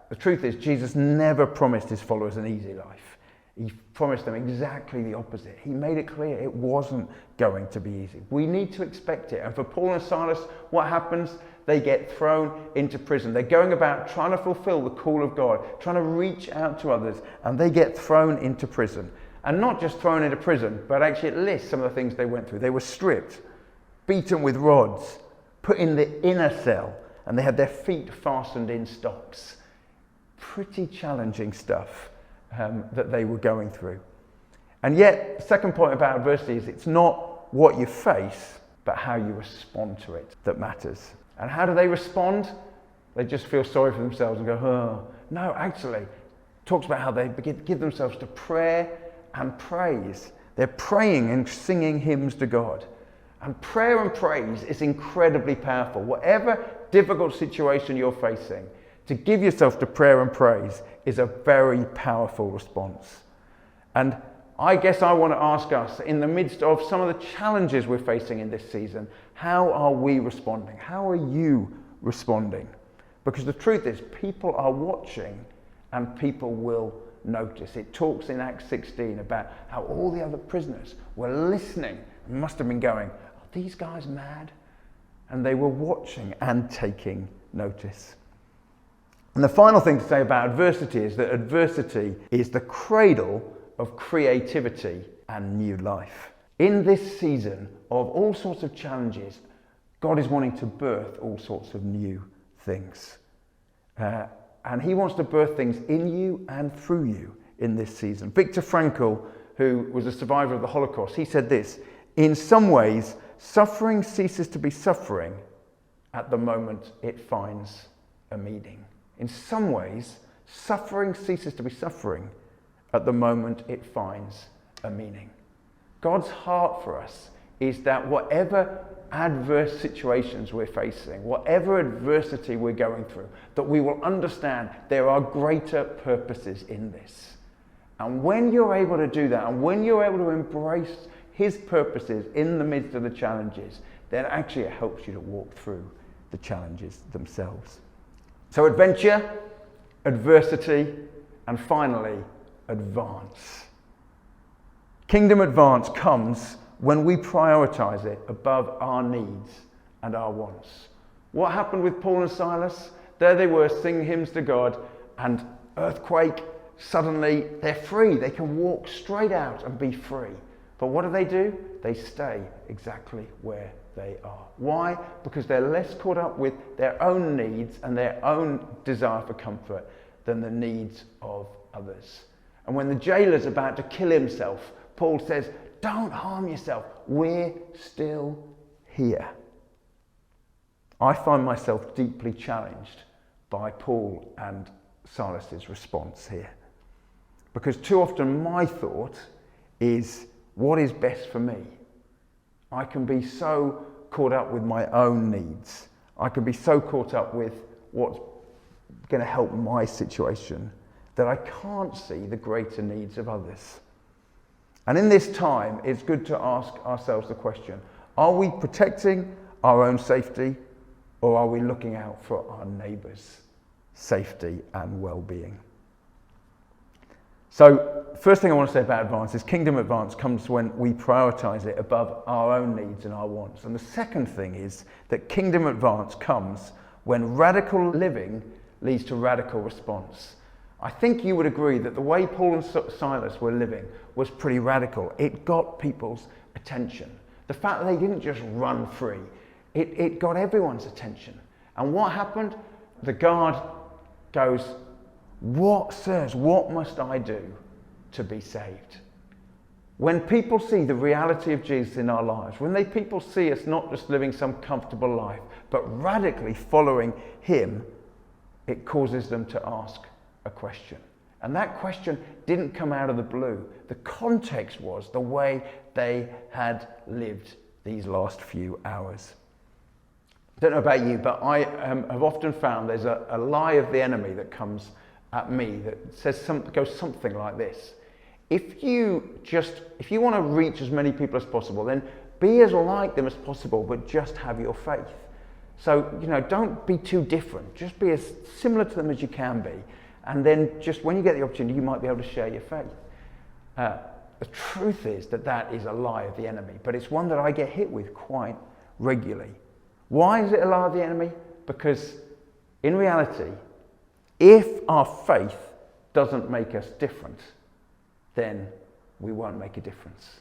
the truth is Jesus never promised his followers an easy life. He promised them exactly the opposite. He made it clear it wasn't going to be easy. We need to expect it. And for Paul and Silas, what happens? They get thrown into prison. They're going about trying to fulfill the call of God, trying to reach out to others, and they get thrown into prison. And not just thrown into prison, but actually it lists some of the things they went through. They were stripped, beaten with rods, put in the inner cell, and they had their feet fastened in stocks. Pretty challenging stuff that they were going through. And yet, the second point about adversity is it's not what you face, but how you respond to it that matters. And how do they respond? They just feel sorry for themselves and go, oh. No, actually, it talks about how they give themselves to prayer and praise. They're praying and singing hymns to God. And prayer and praise is incredibly powerful. Whatever difficult situation you're facing, to give yourself to prayer and praise is a very powerful response. And I guess I want to ask us, in the midst of some of the challenges we're facing in this season, how are we responding? How are you responding? Because the truth is, people are watching and people will notice. It talks in Acts 16 about how all the other prisoners were listening, must have been going, are these guys mad? And they were watching and taking notice. And the final thing to say about adversity is that adversity is the cradle of creativity and new life. In this season of all sorts of challenges, God is wanting to birth all sorts of new things. And he wants to birth things in you and through you in this season. Viktor Frankl, who was a survivor of the Holocaust, he said this: in some ways, suffering ceases to be suffering at the moment it finds a meaning. In some ways, suffering ceases to be suffering at the moment it finds a meaning. God's heart for us is that whatever adverse situations we're facing, whatever adversity we're going through, that we will understand there are greater purposes in this. And when you're able to do that, and when you're able to embrace his purposes in the midst of the challenges, then actually it helps you to walk through the challenges themselves. So adventure, adversity, and finally, advance. Kingdom advance comes when we prioritize it above our needs and our wants. What happened with Paul and Silas? There they were singing hymns to God, and earthquake, suddenly they're free. They can walk straight out and be free. But what do? They stay exactly where they are. Why? Because they're less caught up with their own needs and their own desire for comfort than the needs of others. And when the jailer's about to kill himself, Paul says, don't harm yourself. We're still here. I find myself deeply challenged by Paul and Silas's response here. Because too often my thought is, what is best for me? I can be so caught up with my own needs. I can be so caught up with what's going to help my situation that I can't see the greater needs of others. And in this time, it's good to ask ourselves the question, are we protecting our own safety, or are we looking out for our neighbours' safety and well-being? So, first thing I want to say about advance is kingdom advance comes when we prioritize it above our own needs and our wants. And the second thing is that kingdom advance comes when radical living leads to radical response. I think you would agree that the way Paul and Silas were living was pretty radical. It got people's attention. The fact that they didn't just run free, it got everyone's attention. And what happened? The guard goes, sirs, what must I do to be saved? When people see the reality of Jesus in our lives, when people see us not just living some comfortable life, but radically following him, it causes them to ask a question. And that question didn't come out of the blue. The context was the way they had lived these last few hours. I don't know about you, but I have often found there's a lie of the enemy that comes at me that goes something like this. If you want to reach as many people as possible, then be as like them as possible, but just have your faith. So, don't be too different. Just be as similar to them as you can be. And then just when you get the opportunity, you might be able to share your faith. The truth is that is a lie of the enemy, but it's one that I get hit with quite regularly. Why is it a lie of the enemy? Because in reality, if our faith doesn't make us different, then we won't make a difference.